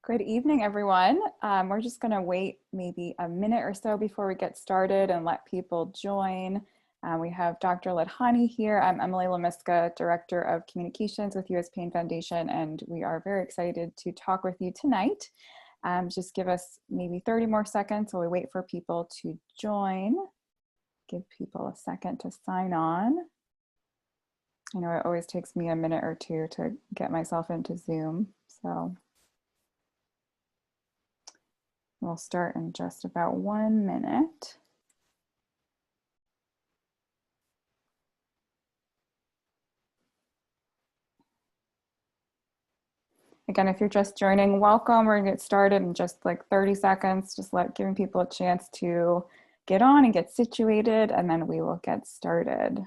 Good evening, everyone. We're just going to wait maybe a minute or so before we get started and let people join. We have Dr. Ladhani here. I'm Emily Lemiska, Director of Communications with US Pain Foundation, and we are very excited to talk with you tonight. Just give us maybe 30 more seconds while we wait for people to join. Give people a second to sign on. I know it always takes me a minute or two to get myself into Zoom, so we'll start in just about 1 minute. Again, if you're just joining, welcome. We're gonna get started in just like 30 seconds, just giving people a chance to get on and get situated, and then we will get started.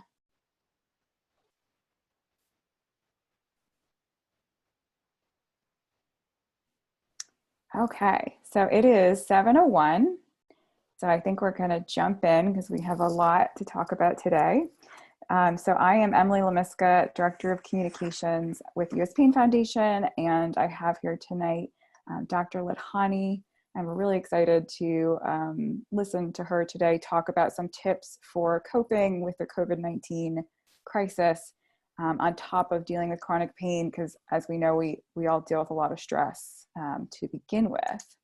Okay, so it is 7:01. So I think we're gonna jump in because we have a lot to talk about today. So I am Emily Lemiska, Director of Communications with US Pain Foundation, and I have here tonight Dr. Ladhani. And we're really excited to listen to her today talk about some tips for coping with the COVID-19 crisis on top of dealing with chronic pain, because as we know, we all deal with a lot of stress to begin with.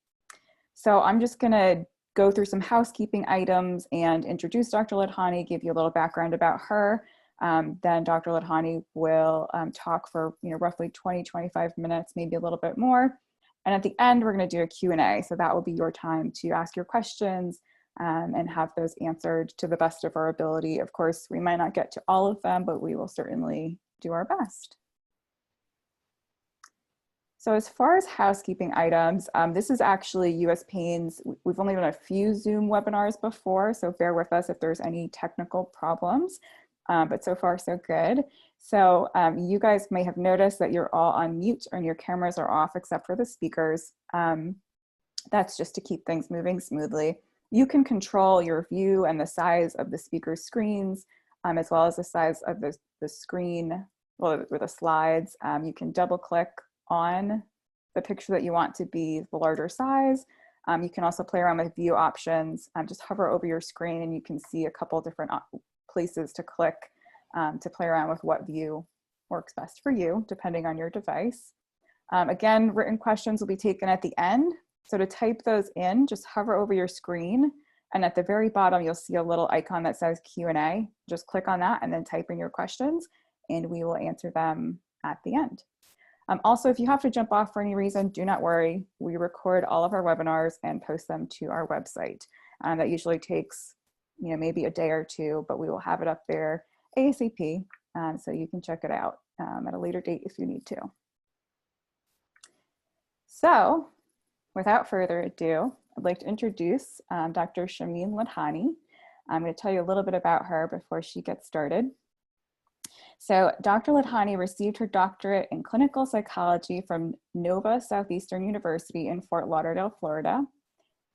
So I'm just gonna go through some housekeeping items and introduce Dr. Ladhani, give you a little background about her. Then Dr. Ladhani will talk for roughly 20-25 minutes, maybe a little bit more. And at the end, we're going to do a Q&A. So that will be your time to ask your questions and have those answered to the best of our ability. Of course, we might not get to all of them, but we will certainly do our best. So as far as housekeeping items, this is actually US Pain's, we've only done a few Zoom webinars before, so bear with us if there's any technical problems, but so far so good. So you guys may have noticed that you're all on mute and your cameras are off except for the speakers. That's just to keep things moving smoothly. You can control your view and the size of the speaker's screens, as well as the size of the screen, well, with the slides. You can double click on the picture that you want to be the larger size. You can also play around with view options. Just hover over your screen and you can see a couple different places to click to play around with what view works best for you, depending on your device. Again, written questions will be taken at the end. So to type those in, just hover over your screen. And at the very bottom, you'll see a little icon that says Q&A. Just click on that and then type in your questions and we will answer them at the end. Also, if you have to jump off for any reason, do not worry. We record all of our webinars and post them to our website. That usually takes maybe a day or two, but we will have it up there ASAP, so you can check it out at a later date if you need to. So without further ado, I'd like to introduce Dr. Shamin Ladhani. I'm going to tell you a little bit about her before she gets started. So Dr. Ladhani received her doctorate in clinical psychology from Nova Southeastern University in Fort Lauderdale, Florida.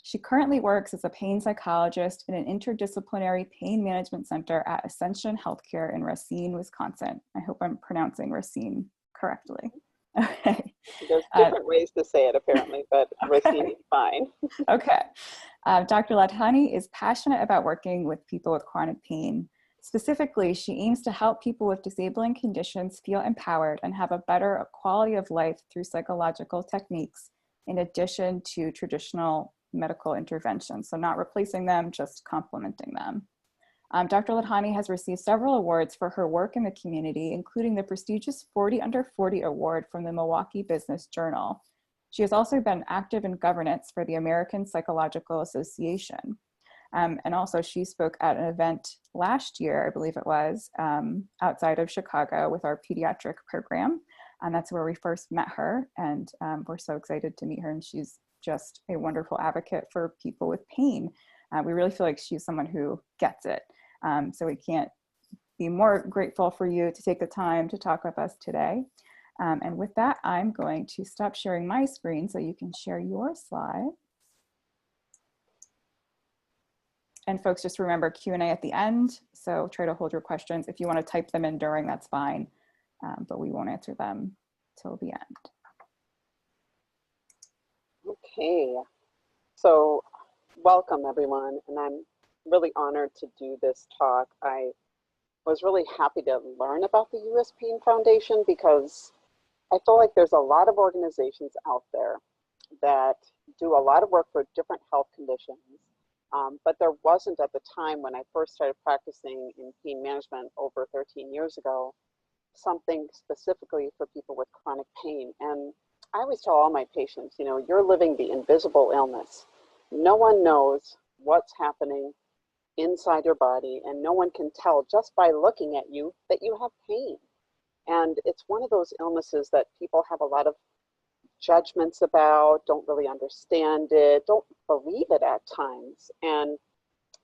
She currently works as a pain psychologist in an interdisciplinary pain management center at Ascension Healthcare in Racine, Wisconsin. I hope I'm pronouncing Racine correctly. Okay. There's different ways to say it apparently, but Racine is fine. Okay. Dr. Ladhani is passionate about working with people with chronic pain. Specifically, she aims to help people with disabling conditions feel empowered and have a better quality of life through psychological techniques, in addition to traditional medical interventions. So not replacing them, just complementing them. Dr. Ladhani has received several awards for her work in the community, including the prestigious 40 Under 40 Award from the Milwaukee Business Journal. She has also been active in governance for the American Psychological Association. And also she spoke at an event last year, I believe it was, outside of Chicago with our pediatric program. And that's where we first met her. And we're so excited to meet her. And she's just a wonderful advocate for people with pain. We really feel like she's someone who gets it. So we can't be more grateful for you to take the time to talk with us today. And with that, I'm going to stop sharing my screen so you can share your slide. And folks, just remember Q&A at the end. So try to hold your questions. If you want to type them in during, that's fine. But we won't answer them till the end. Okay, so welcome everyone, and I'm really honored to do this talk. I was really happy to learn about the US Pain Foundation because I feel like there's a lot of organizations out there that do a lot of work for different health conditions, but there wasn't at the time when I first started practicing in pain management over 13 years ago, something specifically for people with chronic pain. And I always tell all my patients, you know, you're living the invisible illness. No one knows what's happening inside your body, and no one can tell just by looking at you that you have pain. And it's one of those illnesses that people have a lot of judgments about, don't really understand it, don't believe it at times. And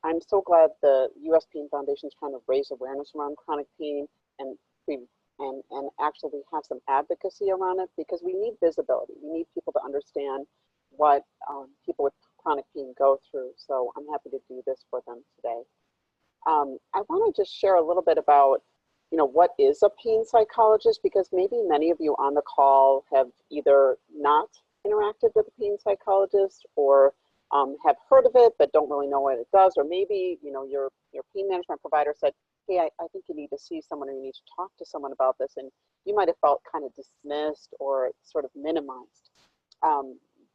I'm so glad the US Pain Foundation is trying to raise awareness around chronic pain and actually have some advocacy around it, because we need visibility. We need people to understand what people with chronic pain go through. So I'm happy to do this for them today. I want to just share a little bit about, you know, what is a pain psychologist, because maybe many of you on the call have either not interacted with a pain psychologist or have heard of it but don't really know what it does, or maybe, you know, your pain management provider said, hey, I think you need to see someone, or you need to talk to someone about this, and you might have felt kind of dismissed or sort of minimized.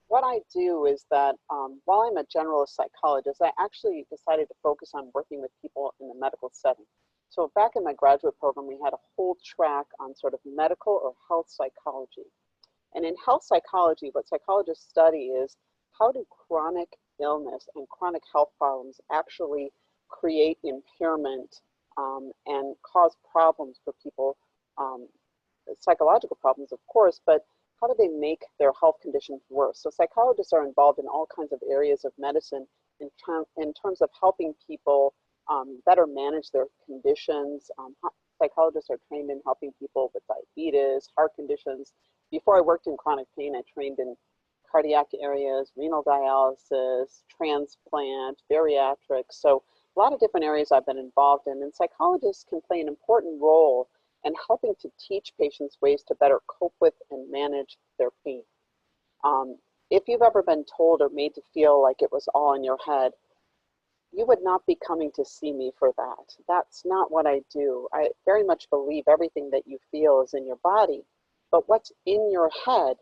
What I do is that while I'm a generalist psychologist, I actually decided to focus on working with people in the medical setting. So back in my graduate program, we had a whole track on sort of medical or health psychology. And in health psychology, what psychologists study is how do chronic illness and chronic health problems actually create impairment and cause problems for people, psychological problems, of course, but how do they make their health conditions worse? So psychologists are involved in all kinds of areas of medicine in terms of helping people better manage their conditions. Psychologists are trained in helping people with diabetes, heart conditions. Before I worked in chronic pain, I trained in cardiac areas, renal dialysis, transplant, bariatrics. So a lot of different areas I've been involved in, and psychologists can play an important role in helping to teach patients ways to better cope with and manage their pain. If you've ever been told or made to feel like it was all in your head, you would not be coming to see me for that. That's not what I do. I very much believe everything that you feel is in your body, but what's in your head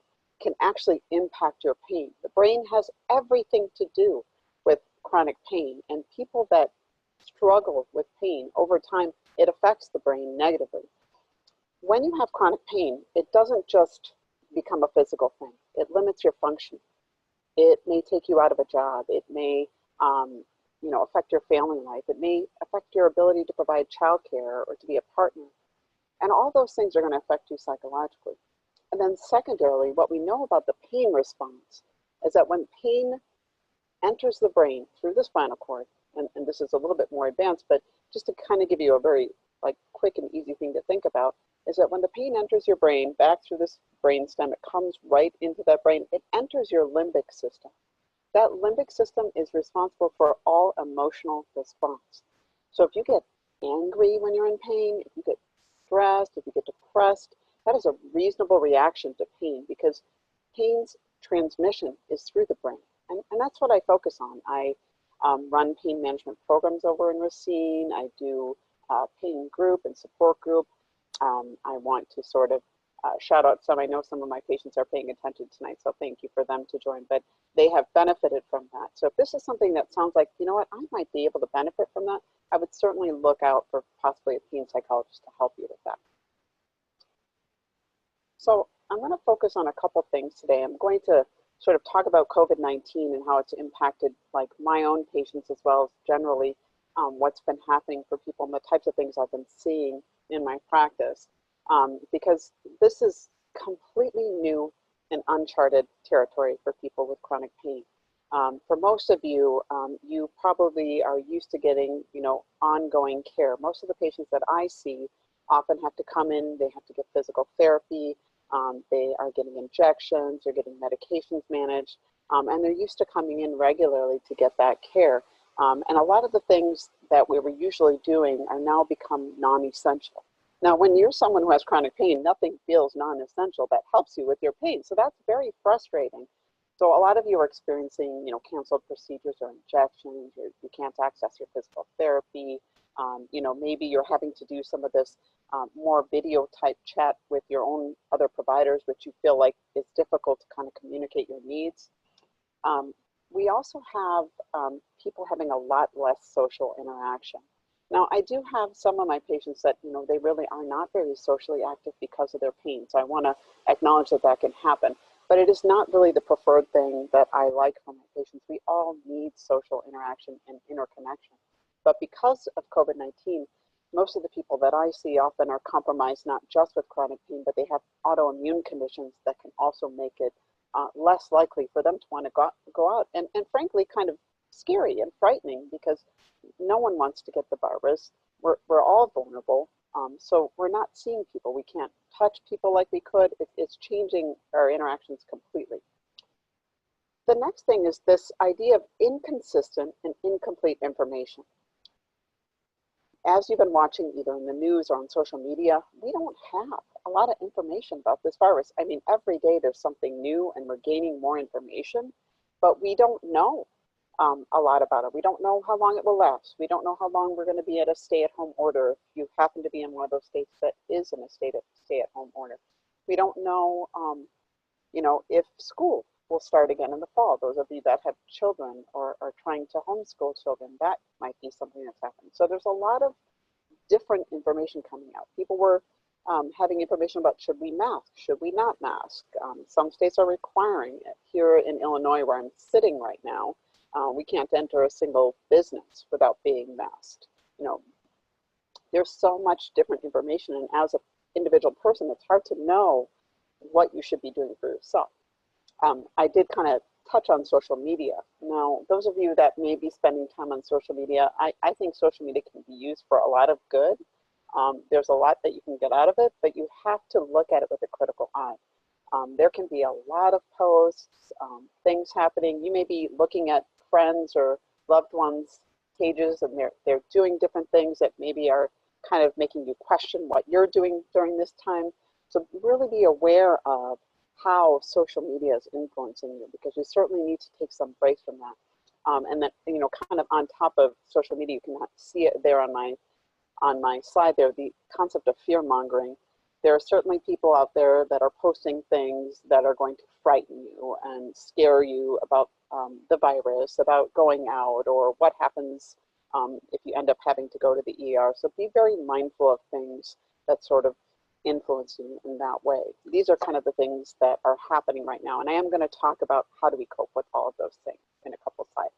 can actually impact your pain. The brain has everything to do with chronic pain, and people that struggle with pain over time, it affects the brain negatively. When you have chronic pain, it doesn't just become a physical thing. It limits your function. It may take you out of a job. It may affect your family life. It may affect your ability to provide childcare or to be a partner. And all those things are going to affect you psychologically. And then secondarily, what we know about the pain response is that when pain enters the brain through the spinal cord, and this is a little bit more advanced, but just to kind of give you a very quick and easy thing to think about, is that when the pain enters your brain back through this brain stem, it comes right into that brain, it enters your limbic system. That limbic system is responsible for all emotional response. So if you get angry when you're in pain, if you get stressed, if you get depressed, that is a reasonable reaction to pain, because pain's transmission is through the brain. And that's what I focus on. I run pain management programs over in Racine. I do pain group and support group. I want to sort of shout out some. I know some of my patients are paying attention tonight, so thank you for them to join, but they have benefited from that. So if this is something that sounds like, you know what, I might be able to benefit from that, I would certainly look out for possibly a pain psychologist to help you with that. So I'm going to focus on a couple things today. I'm going to sort of talk about COVID-19 and how it's impacted my own patients, as well as generally what's been happening for people and the types of things I've been seeing in my practice, because this is completely new and uncharted territory for people with chronic pain. For most of you, you probably are used to getting, ongoing care. Most of the patients that I see often have to come in, they have to get physical therapy, they are getting injections, they're getting medications managed, and they're used to coming in regularly to get that care. And a lot of the things that we were usually doing are now become non-essential. Now, when you're someone who has chronic pain, nothing feels non-essential that helps you with your pain. So that's very frustrating So a lot of you are experiencing, canceled procedures or injections, or you can't access your physical therapy. Maybe you're having to do some of this more video type chat with your own other providers, which you feel like is difficult to kind of communicate your needs. We also have people having a lot less social interaction. Now, I do have some of my patients that, they really are not very socially active because of their pain. So I want to acknowledge that that can happen. But it is not really the preferred thing that I like for my patients. We all need social interaction and interconnection. But because of COVID-19, most of the people that I see often are compromised not just with chronic pain, but they have autoimmune conditions that can also make it less likely for them to want to go out. And frankly, kind of scary and frightening, because no one wants to get the virus. We're all vulnerable. So we're not seeing people. We can't touch people like we could. It's changing our interactions completely. The next thing is this idea of inconsistent and incomplete information. As you've been watching either in the news or on social media, we don't have a lot of information about this virus. I mean, every day there's something new and we're gaining more information, but we don't know a lot about it. We don't know how long it will last. We don't know how long we're going to be at a stay-at-home order if you happen to be in one of those states that is in a stay-at-home order. We don't know, if school will start again in the fall. Those of you that have children or are trying to homeschool children, that might be something that's happening. So there's a lot of different information coming out. People were having information about, should we mask, should we not mask? Some states are requiring it. Here in Illinois, where I'm sitting right now, we can't enter a single business without being masked. There's so much different information, and as an individual person, it's hard to know what you should be doing for yourself. I did kind of touch on social media. Now, those of you that may be spending time on social media, I think social media can be used for a lot of good. There's a lot that you can get out of it, but you have to look at it with a critical eye. There can be a lot of posts, things happening. You may be looking at friends or loved ones' pages, and they're doing different things that maybe are kind of making you question what you're doing during this time. So really be aware of how social media is influencing you, because you certainly need to take some breaks from that. And that, kind of on top of social media, you can see it there on my slide there, the concept of fear mongering. There are certainly people out there that are posting things that are going to frighten you and scare you about the virus, about going out, or what happens if you end up having to go to the ER. So be very mindful of things that sort of influence you in that way. These are kind of the things that are happening right now. And I am going to talk about how do we cope with all of those things in a couple slides.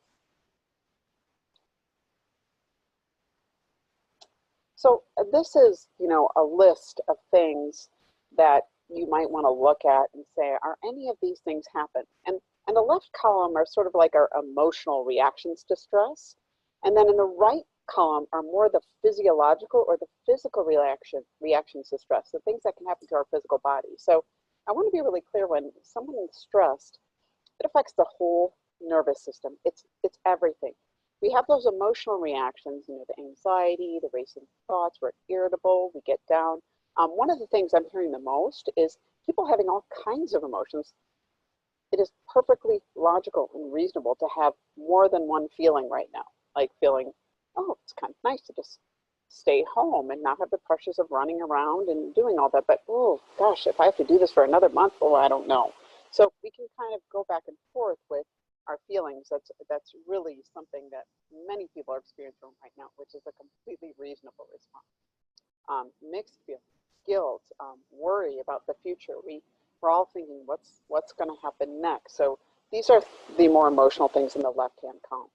So this is, a list of things that you might want to look at and say, are any of these things happen? And the left column are sort of like our emotional reactions to stress. And then in the right column are more the physiological or the physical reactions to stress, the things that can happen to our physical body. So I want to be really clear, when someone is stressed, it affects the whole nervous system. It's everything. We have those emotional reactions, the anxiety, the racing thoughts, we're irritable, we get down. One of the things I'm hearing the most is people having all kinds of emotions. It is perfectly logical and reasonable to have more than one feeling right now, like feeling, oh, it's kind of nice to just stay home and not have the pressures of running around and doing all that. But, oh, gosh, if I have to do this for another month, well, I don't know. So we can kind of go back and forth with our feelings. That's really something that many people are experiencing right now, which is a completely reasonable response. Mixed feelings, guilt, worry about the future. We're all thinking, what's going to happen next? So these are the more emotional things in the left-hand column.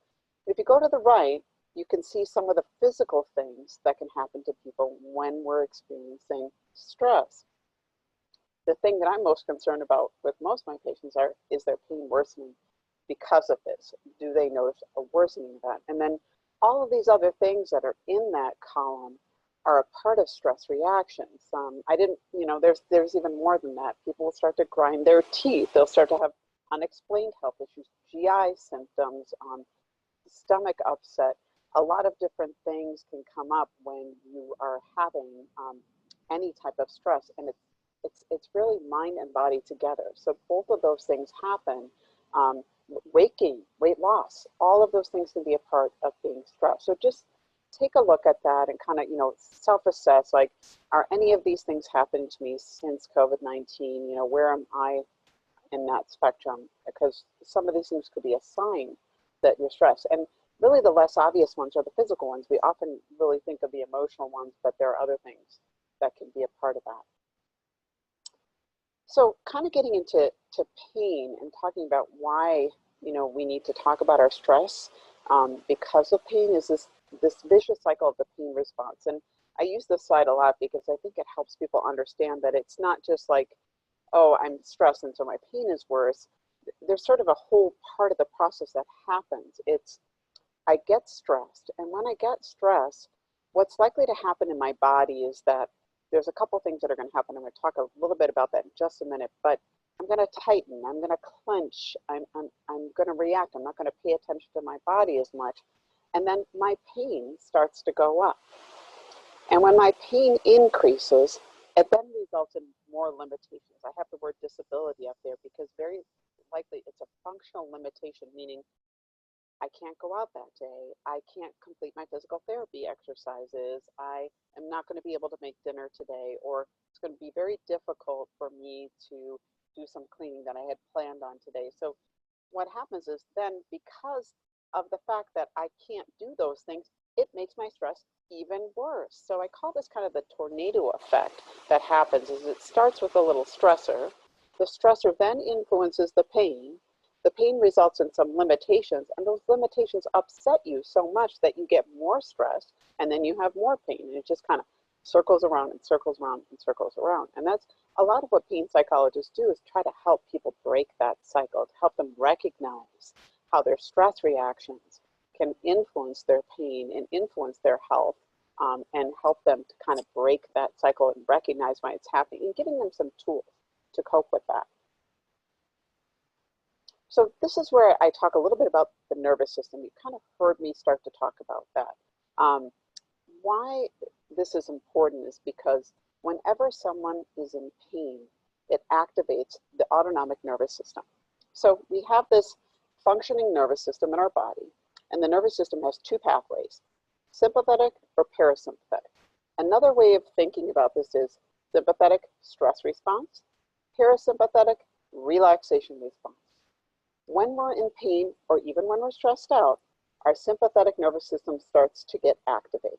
If you go to the right, you can see some of the physical things that can happen to people when we're experiencing stress. The thing that I'm most concerned about with most of my patients is their pain worsening because of this. Do they notice a worsening of that? And then all of these other things that are in that column are a part of stress reactions. There's even more than that. People will start to grind their teeth. They'll start to have unexplained health issues, GI symptoms, stomach upset. A lot of different things can come up when you are having any type of stress, and it's really mind and body together. So both of those things happen weight gain, weight loss, all of those things can be a part of being stressed. So just take a look at that and kind of, self-assess, like, are any of these things happening to me since COVID-19? Where am I in that spectrum? Because some of these things could be a sign that you're stressed. And really the less obvious ones are the physical ones. We often really think of the emotional ones, but there are other things that can be a part of that. So kind of getting into pain and talking about why, we need to talk about our stress because of pain is this vicious cycle of the pain response. And I use this slide a lot because I think it helps people understand that it's not just like, oh, I'm stressed and so my pain is worse. There's sort of a whole part of the process that happens. It's, I get stressed, and when I get stressed, what's likely to happen in my body is that there's a couple things that are going to happen. I'm going to talk a little bit about that in just a minute, but I'm going to tighten, I'm going to clench, I'm going to react. I'm not going to pay attention to my body as much. And then my pain starts to go up. And when my pain increases, it then results in more limitations. I have the word disability up there because very likely it's a functional limitation, meaning I can't go out that day. I can't complete my physical therapy exercises. I am not going to be able to make dinner today, or it's going to be very difficult for me to do some cleaning that I had planned on today. So what happens is then, because of the fact that I can't do those things, it makes my stress even worse. So I call this kind of the tornado effect that happens. Is it starts with a little stressor. The stressor then influences the pain. The pain results in some limitations, and those limitations upset you so much that you get more stressed, and then you have more pain, and it just kind of circles around and circles around and circles around. And that's a lot of what pain psychologists do, is try to help people break that cycle, to help them recognize how their stress reactions can influence their pain and influence their health, and help them to kind of break that cycle and recognize why it's happening, and giving them some tools to cope with that. So this is where I talk a little bit about the nervous system. You kind of heard me start to talk about that. Why this is important is because whenever someone is in pain, it activates the autonomic nervous system. So we have this functioning nervous system in our body, and the nervous system has two pathways, sympathetic or parasympathetic. Another way of thinking about this is sympathetic stress response, parasympathetic relaxation response. When we're in pain, or even when we're stressed out, our sympathetic nervous system starts to get activated.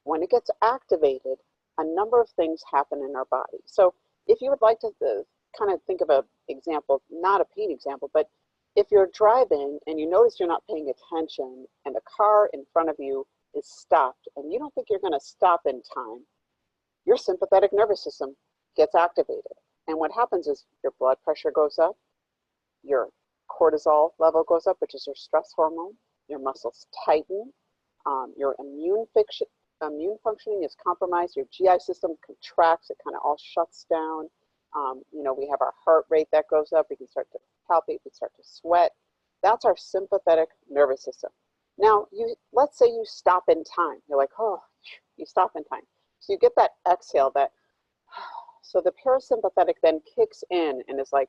When it gets activated, a number of things happen in our body. So if you would like to kind of think of an example, not a pain example, but if you're driving and you notice you're not paying attention and the car in front of you is stopped and you don't think you're going to stop in time, your sympathetic nervous system gets activated. And what happens is your blood pressure goes up, your cortisol level goes up, which is your stress hormone, your muscles tighten, your immune functioning is compromised, your GI system contracts, it kind of all shuts down. We have our heart rate that goes up, we can start to palpate, we start to sweat. That's our sympathetic nervous system. Now, let's say you stop in time. You're like, oh, you stop in time. So you get that exhale, so the parasympathetic then kicks in and is like,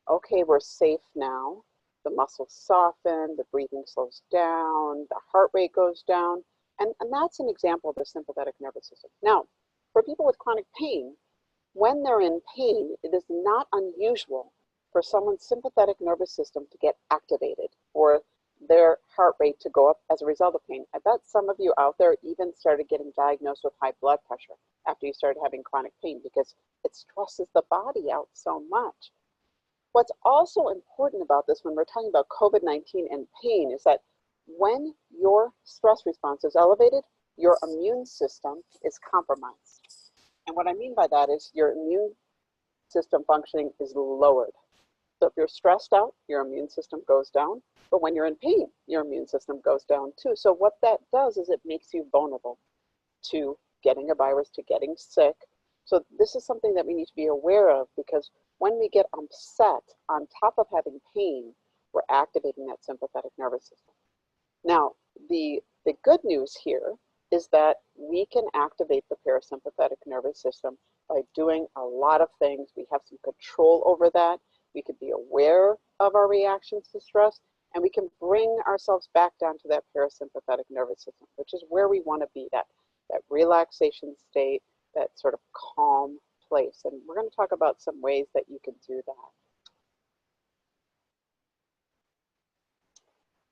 okay, we're safe now. The muscles soften, the breathing slows down, the heart rate goes down. And that's an example of the sympathetic nervous system. Now, for people with chronic pain, when they're in pain, it is not unusual for someone's sympathetic nervous system to get activated or their heart rate to go up as a result of pain. I bet some of you out there even started getting diagnosed with high blood pressure after you started having chronic pain, because it stresses the body out so much. What's also important about this when we're talking about COVID-19 and pain is that when your stress response is elevated, your immune system is compromised. And what I mean by that is your immune system functioning is lowered. So if you're stressed out, your immune system goes down. But when you're in pain, your immune system goes down too. So what that does is it makes you vulnerable to getting a virus, to getting sick. So this is something that we need to be aware of, because when we get upset on top of having pain, we're activating that sympathetic nervous system. Now, the good news here is that we can activate the parasympathetic nervous system by doing a lot of things. We have some control over that. We could be aware of our reactions to stress, and we can bring ourselves back down to that parasympathetic nervous system, which is where we want to be, that relaxation state, that sort of calm place. And we're going to talk about some ways that you can do that.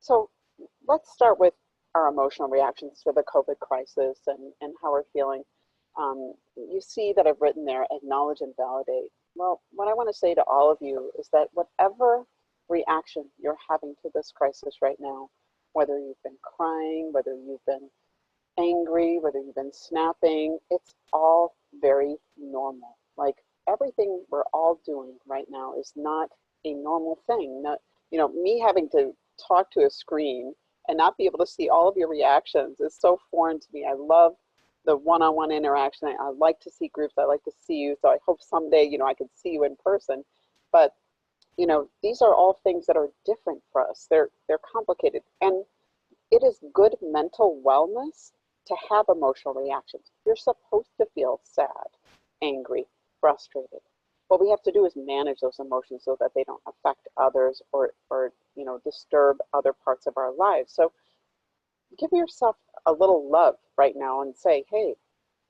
So let's start with our emotional reactions to the COVID crisis and how we're feeling. You see that I've written there, acknowledge and validate. Well, what I want to say to all of you is that whatever reaction you're having to this crisis right now, whether you've been crying, whether you've been angry, whether you've been snapping, it's all very normal. Like everything we're all doing right now is not a normal thing. Not, me having to talk to a screen and not be able to see all of your reactions is so foreign to me. I love the one-on-one interaction. I like to see groups. I like to see you. So I hope someday, I can see you in person. But, these are all things that are different for us. They're complicated. And it is good mental wellness to have emotional reactions. You're supposed to feel sad, angry, frustrated. What we have to do is manage those emotions so that they don't affect others or disturb other parts of our lives. So give yourself a little love right now and say, hey,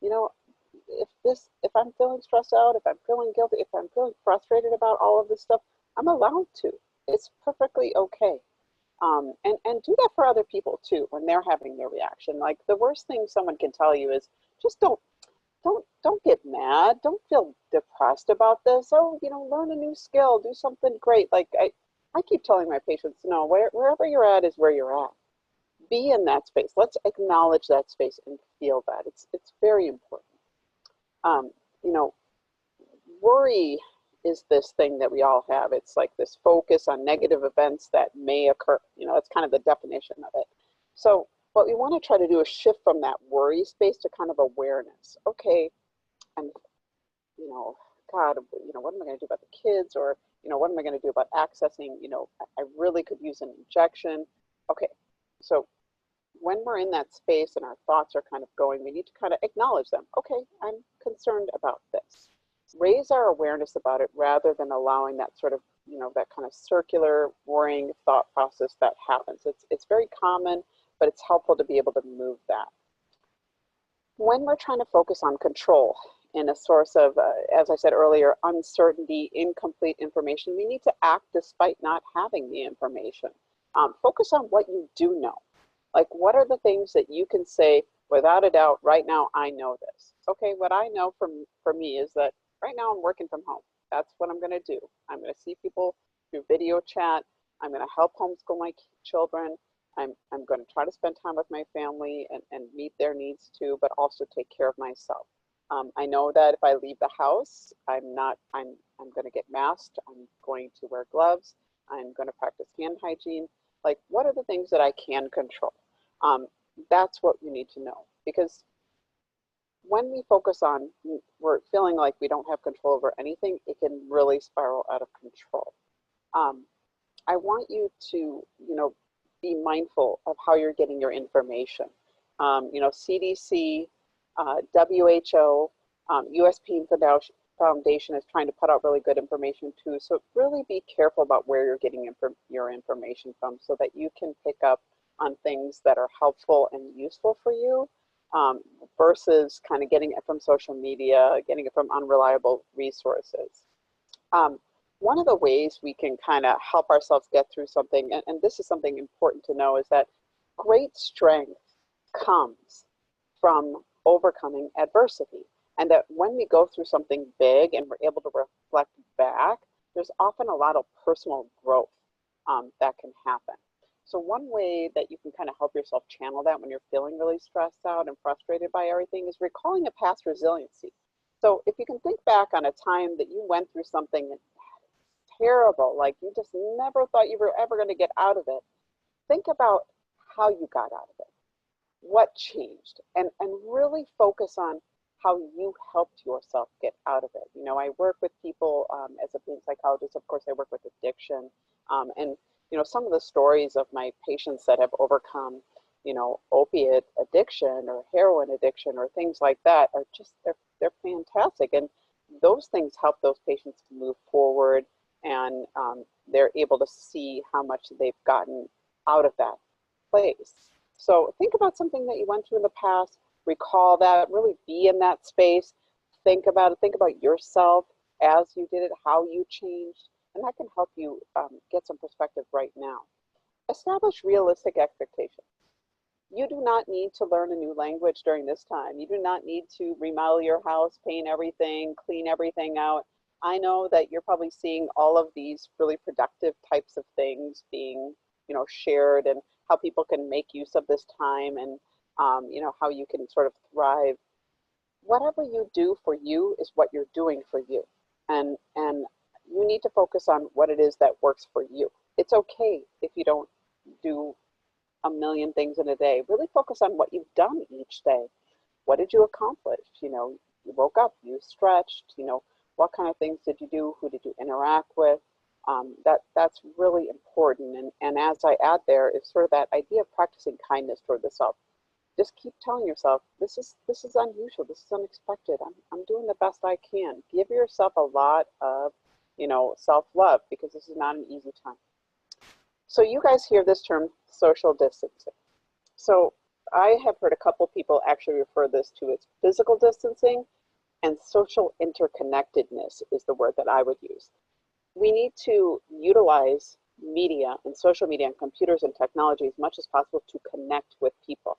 if I'm feeling stressed out, if I'm feeling guilty, if I'm feeling frustrated about all of this stuff, I'm allowed to. It's perfectly okay. And do that for other people too when they're having their reaction. Like the worst thing someone can tell you is just don't get mad. Don't feel depressed about this. Oh, learn a new skill, do something great. Like I keep telling my patients, no, wherever you're at is where you're at. Be in that space. Let's acknowledge that space and feel that. It's very important. Worry is this thing that we all have. It's like this focus on negative events that may occur. That's kind of the definition of it. So what we want to try to do is shift from that worry space to kind of awareness. Okay, I'm, God, what am I going to do about the kids? Or, what am I going to do about accessing, I really could use an injection. Okay, so when we're in that space and our thoughts are kind of going, we need to kind of acknowledge them. Okay, I'm concerned about this. Raise our awareness about it rather than allowing that sort of, that kind of circular worrying thought process that happens. It's very common, but it's helpful to be able to move that. When we're trying to focus on control in a source of, as I said earlier, uncertainty, incomplete information, we need to act despite not having the information. Focus on what you do know. Like, what are the things that you can say without a doubt, right now, I know this. Okay, what I know for me is that right now I'm working from home. That's what I'm going to do. I'm going to see people through video chat. I'm going to help homeschool my children. I'm going to try to spend time with my family and meet their needs too, but also take care of myself. I know that if I leave the house, I'm going to get masked. I'm going to wear gloves. I'm going to practice hand hygiene. Like, what are the things that I can control? That's what you need to know, because when we focus on, we're feeling like we don't have control over anything, it can really spiral out of control. I want you to, be mindful of how you're getting your information. CDC, WHO, US Pain Foundation is trying to put out really good information too. So really be careful about where you're getting your information from so that you can pick up on things that are helpful and useful for you versus kind of getting it from social media, getting it from unreliable resources. One of the ways we can kind of help ourselves get through something, and this is something important to know, is that great strength comes from overcoming adversity. And that when we go through something big and we're able to reflect back, there's often a lot of personal growth that can happen. So one way that you can kind of help yourself channel that when you're feeling really stressed out and frustrated by everything is recalling a past resiliency. So if you can think back on a time that you went through something terrible, like you just never thought you were ever going to get out of it, think about how you got out of it, what changed, and really focus on how you helped yourself get out of it. I work with people as a pain psychologist. Of course, I work with addiction, and some of the stories of my patients that have overcome, opiate addiction or heroin addiction or things like that are just they're fantastic, and those things help those patients move forward and they're able to see how much they've gotten out of that place. So think about something that you went through in the past, recall that, really be in that space, think about it, think about yourself as you did it, how you changed, and that can help you get some perspective right now. Establish realistic expectations. You do not need to learn a new language during this time. You do not need to remodel your house, paint everything, clean everything out. I know that you're probably seeing all of these really productive types of things being, shared, and how people can make use of this time, and how you can sort of thrive. Whatever you do for you is what you're doing for you, and you need to focus on what it is that works for you. It's okay if you don't do a million things in a day. Really focus on what you've done each day. What did you accomplish? You woke up, you stretched, what kind of things did you do? Who did you interact with? That's really important. And as I add there is sort of that idea of practicing kindness toward the self. Just keep telling yourself, this is unusual, this is unexpected. I'm doing the best I can. Give yourself a lot of, self-love, because this is not an easy time. So you guys hear this term, social distancing. So I have heard a couple people actually refer this to as physical distancing, and social interconnectedness is the word that I would use. We need to utilize media and social media and computers and technology as much as possible to connect with people.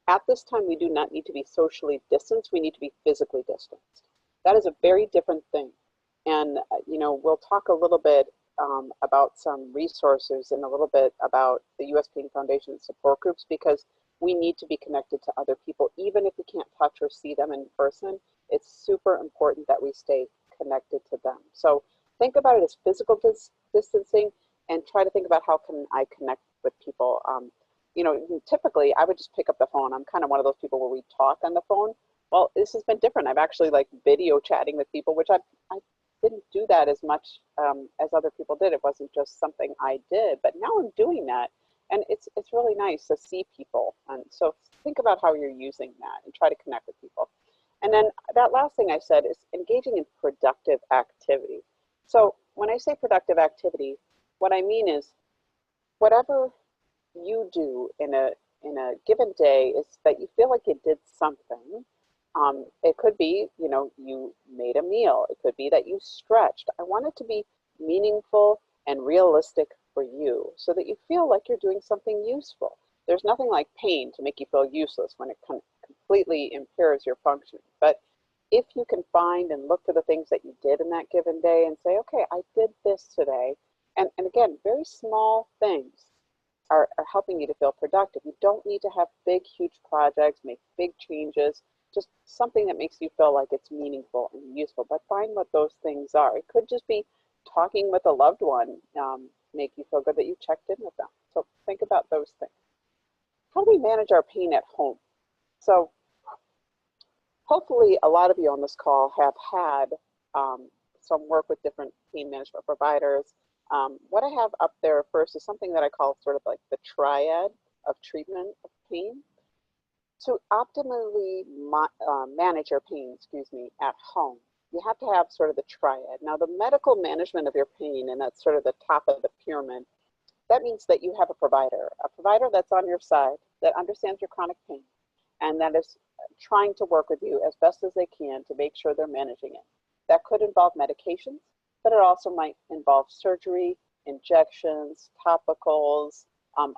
At this time, we do not need to be socially distanced. We need to be physically distanced. That is a very different thing. And, we'll talk a little bit about some resources and a little bit about the U.S. Pain Foundation support groups, because we need to be connected to other people. Even if we can't touch or see them in person, it's super important that we stay connected to them. So think about it as physical distancing, and try to think about how can I connect with people. Typically I would just pick up the phone. I'm kind of one of those people where we talk on the phone. Well, this has been different. I've actually video chatting with people, which I didn't do that as much as other people did. It wasn't just something I did, but now I'm doing that. And it's really nice to see people. And so think about how you're using that and try to connect with people. And then that last thing I said is engaging in productive activity. So when I say productive activity, what I mean is whatever you do in a given day is that you feel like you did something. It could be, you made a meal. It could be that you stretched. I want it to be meaningful and realistic for you, so that you feel like you're doing something useful. There's nothing like pain to make you feel useless when it completely impairs your function. But if you can find and look for the things that you did in that given day and say, okay, I did this today. And again, very small things are helping you to feel productive. You don't need to have big, huge projects, make big changes, just something that makes you feel like it's meaningful and useful. But find what those things are. It could just be talking with a loved one, make you feel good that you checked in with them. So think about those things. How do we manage our pain at home? So hopefully a lot of you on this call have had some work with different pain management providers. What I have up there first is something that I call sort of like the triad of treatment of pain. To optimally manage your pain, at home, you have to have sort of the triad. Now, the medical management of your pain, and that's sort of the top of the pyramid, that means that you have a provider that's on your side, that understands your chronic pain, and that is trying to work with you as best as they can to make sure they're managing it. That could involve medications, but it also might involve surgery, injections, topicals,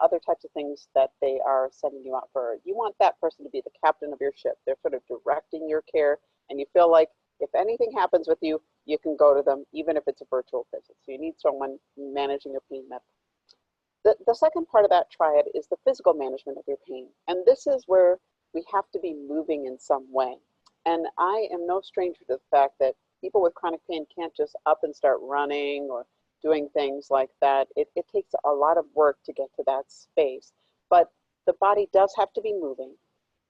other types of things that they are sending you out for. You want that person to be the captain of your ship. They're sort of directing your care, and you feel like if anything happens with you, you can go to them, even if it's a virtual visit. So you need someone managing your pain medically. The second part of that triad is the physical management of your pain. And this is where we have to be moving in some way. And I am no stranger to the fact that people with chronic pain can't just up and start running or doing things like that. It takes a lot of work to get to that space. But the body does have to be moving,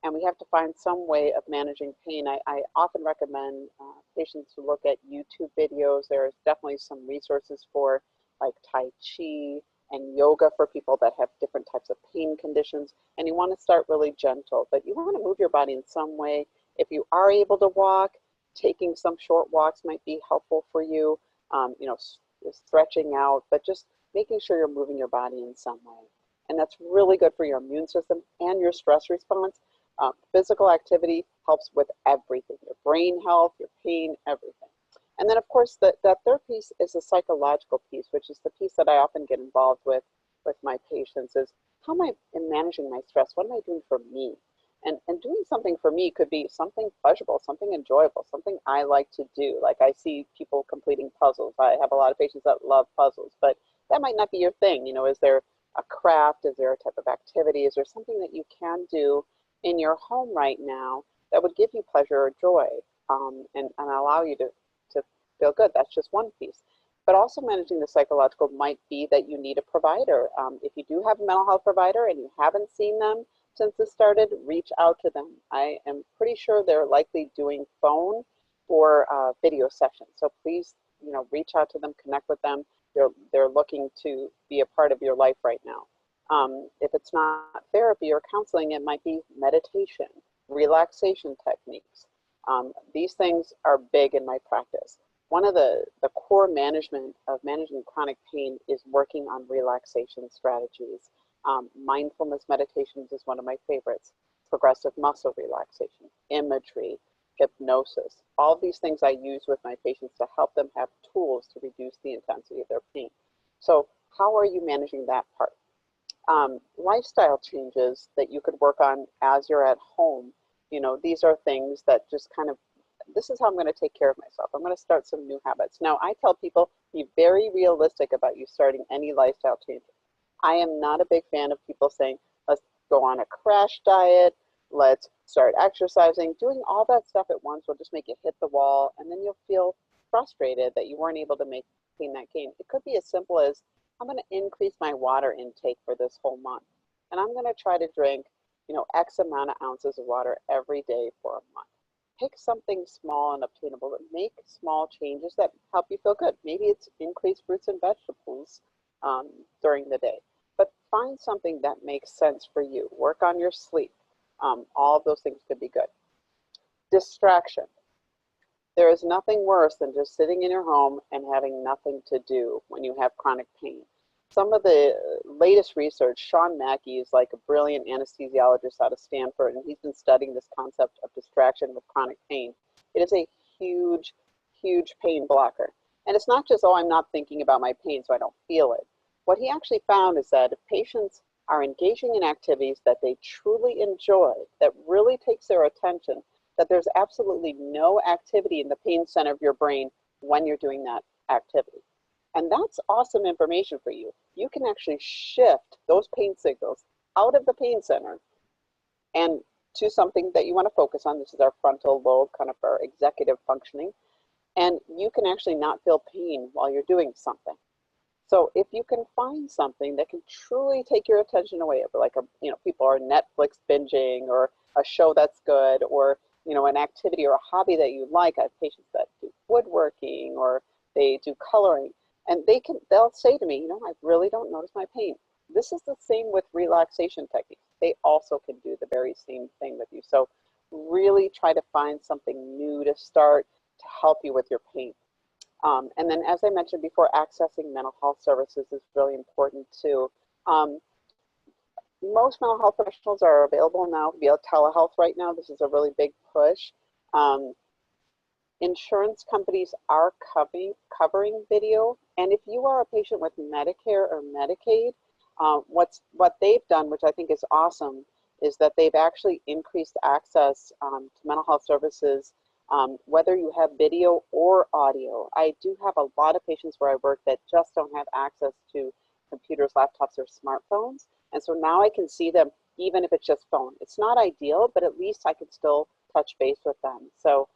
and we have to find some way of managing pain. I often recommend patients to look at YouTube videos. There's definitely some resources for like Tai Chi and yoga for people that have different types of pain conditions. And you want to start really gentle, but you want to move your body in some way. If you are able to walk, taking some short walks might be helpful for you. is stretching out, but just making sure you're moving your body in some way. And that's really good for your immune system and your stress response. Physical activity helps with everything, your brain health, your pain, everything. And then of course, that third piece is the psychological piece, which is the piece that I often get involved with my patients is, how am I managing my stress? What am I doing for me? And doing something for me could be something pleasurable, something enjoyable, something I like to do. Like I see people completing puzzles. I have a lot of patients that love puzzles, but that might not be your thing. You know, is there a craft? Is there a type of activity? Is there something that you can do in your home right now that would give you pleasure or joy and allow you to feel good? That's just one piece. But also managing the psychological might be that you need a provider. If you do have a mental health provider and you haven't seen them since this started, reach out to them. I am pretty sure they're likely doing phone or video sessions. So please, you know, reach out to them, connect with them. They're looking to be a part of your life right now. If it's not therapy or counseling, it might be meditation, relaxation techniques. These things are big in my practice. One of the core managing chronic pain is working on relaxation strategies. Mindfulness meditations is one of my favorites. Progressive muscle relaxation, imagery, hypnosis. All of these things I use with my patients to help them have tools to reduce the intensity of their pain. So how are you managing that part? Lifestyle changes that you could work on as you're at home. You know, these are things that just kind of, this is how I'm going to take care of myself. I'm going to start some new habits. Now, I tell people, be very realistic about you starting any lifestyle changes. I am not a big fan of people saying, let's go on a crash diet, let's start exercising. Doing all that stuff at once will just make you hit the wall, and then you'll feel frustrated that you weren't able to maintain that gain. It could be as simple as, I'm going to increase my water intake for this whole month, and I'm going to try to drink, you know, X amount of ounces of water every day for a month. Pick something small and obtainable, but make small changes that help you feel good. Maybe it's increase fruits and vegetables during the day, but find something that makes sense for you. Work on your sleep. All of those things could be good. Distraction. There is nothing worse than just sitting in your home and having nothing to do when you have chronic pain. Some of the latest research, Sean Mackey is like a brilliant anesthesiologist out of Stanford, and he's been studying this concept of distraction with chronic pain. It is a huge, huge pain blocker. And it's not just, oh, I'm not thinking about my pain so I don't feel it. What he actually found is that if patients are engaging in activities that they truly enjoy, that really takes their attention, that there's absolutely no activity in the pain center of your brain when you're doing that activity. And that's awesome information for you. You can actually shift those pain signals out of the pain center and to something that you want to focus on. This is our frontal lobe, kind of our executive functioning. And you can actually not feel pain while you're doing something. So if you can find something that can truly take your attention away, like people are Netflix binging, or a show that's good, or an activity or a hobby that you like. I have patients that do woodworking or they do coloring, and they'll say to me, I really don't notice my pain. This is the same with relaxation techniques. They also can do the very same thing with you. So really try to find something new to start to help you with your pain. And then, as I mentioned before, accessing mental health services is really important too. Most mental health professionals are available now via telehealth right now. This is a really big push. Insurance companies are covering video. And if you are a patient with Medicare or Medicaid, what they've done, which I think is awesome, is that they've actually increased access to mental health services, whether you have video or audio. I do have a lot of patients where I work that just don't have access to computers, laptops, or smartphones. And so now I can see them even if it's just phone. It's not ideal, but at least I can still touch base with them. So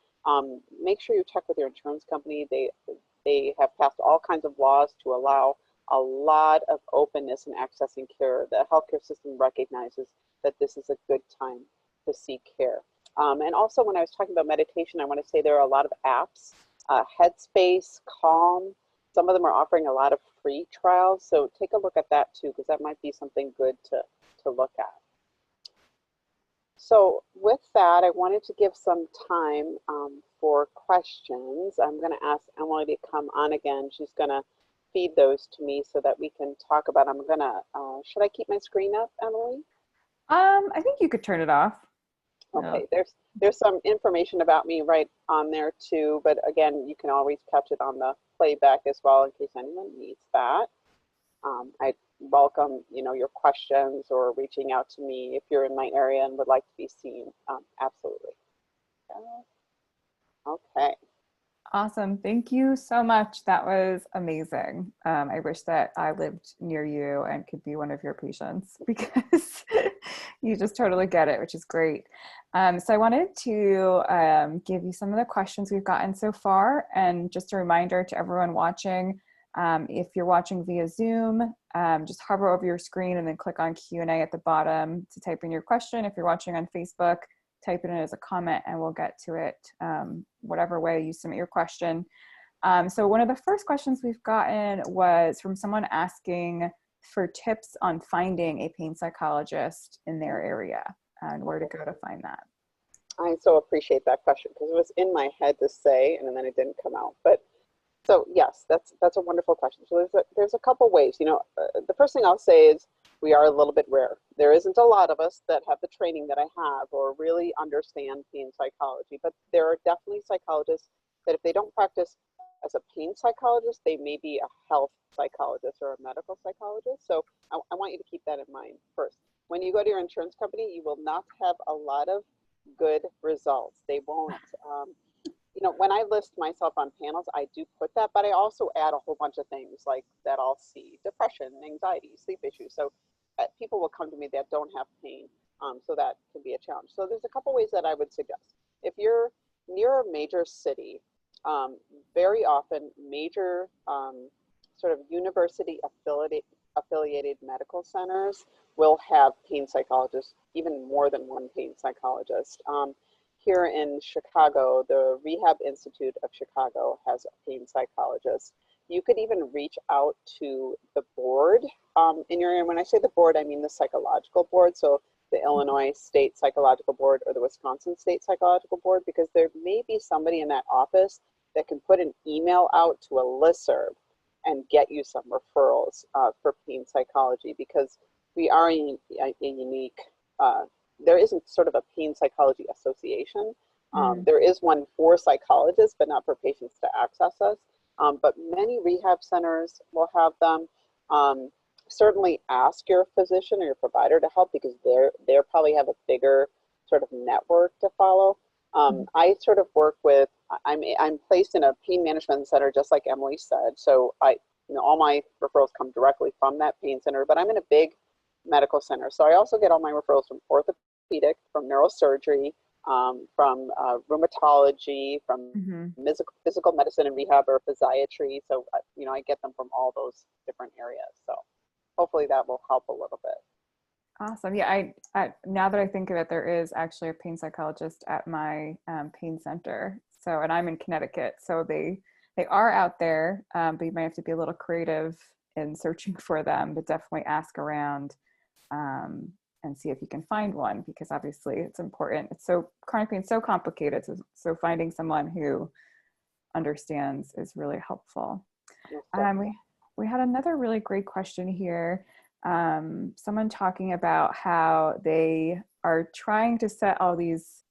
make sure you check with your insurance company. They have passed all kinds of laws to allow a lot of openness in accessing care. The healthcare system recognizes that this is a good time to seek care. And also, when I was talking about meditation, I want to say there are a lot of apps, Headspace, Calm. Some of them are offering a lot of free trials, so take a look at that too, because that might be something good to look at. So with that, I wanted to give some time for questions. I'm going to ask Emily to come on again. She's going to feed those to me so that we can talk about. I'm gonna. Should I keep my screen up, Emily? I think you could turn it off. No. Okay. There's some information about me right on there too, but again, you can always catch it on the playback as well in case anyone needs that. I welcome, your questions or reaching out to me if you're in my area and would like to be seen. Absolutely. Okay. Awesome. Thank you so much. That was amazing. I wish that I lived near you and could be one of your patients because you just totally get it, which is great. So I wanted to give you some of the questions we've gotten so far. And just a reminder to everyone watching, if you're watching via Zoom, just hover over your screen and then click on Q&A at the bottom to type in your question. If you're watching on Facebook, type it in as a comment and we'll get to it whatever way you submit your question. So one of the first questions we've gotten was from someone asking for tips on finding a pain psychologist in their area and where to go to find that. I so appreciate that question because it was in my head to say and then it didn't come out. But so yes, that's a wonderful question. So there's a couple ways. The first thing I'll say is we are a little bit rare. There isn't a lot of us that have the training that I have or really understand pain psychology, but there are definitely psychologists that if they don't practice as a pain psychologist, they may be a health psychologist or a medical psychologist. So I want you to keep that in mind first. When you go to your insurance company, you will not have a lot of good results. They won't. When I list myself on panels, I do put that, but I also add a whole bunch of things like that I'll see: depression, anxiety, sleep issues. So people will come to me that don't have pain. So that can be a challenge. So there's a couple ways that I would suggest. If you're near a major city, very often major sort of university affiliated medical centers will have pain psychologists, even more than one pain psychologist. Here in Chicago, the Rehab Institute of Chicago has a pain psychologist. You could even reach out to the board in your area. When I say the board, I mean the psychological board. So the Illinois State Psychological Board or the Wisconsin State Psychological Board, because there may be somebody in that office that can put an email out to a listserv and get you some referrals for pain psychology, because we are a unique, there isn't sort of a pain psychology association. There is one for psychologists, but not for patients to access us. But many rehab centers will have them. Certainly ask your physician or your provider to help, because they probably have a bigger sort of network to follow. I sort of work with, I'm placed in a pain management center, just like Emily said. So all my referrals come directly from that pain center, but I'm in a big medical center. So I also get all my referrals from orthopedic, from neurosurgery, from rheumatology, from physical medicine and rehab, or physiatry. So, I get them from all those different areas. So hopefully that will help a little bit. Awesome. Yeah, I now that I think of it, there is actually a pain psychologist at my pain center. So, and I'm in Connecticut, so they are out there, but you might have to be a little creative in searching for them, but definitely ask around and see if you can find one, because obviously it's important. It's chronic pain is so complicated. So finding someone who understands is really helpful. We had another really great question here. Someone talking about how they are trying to set all these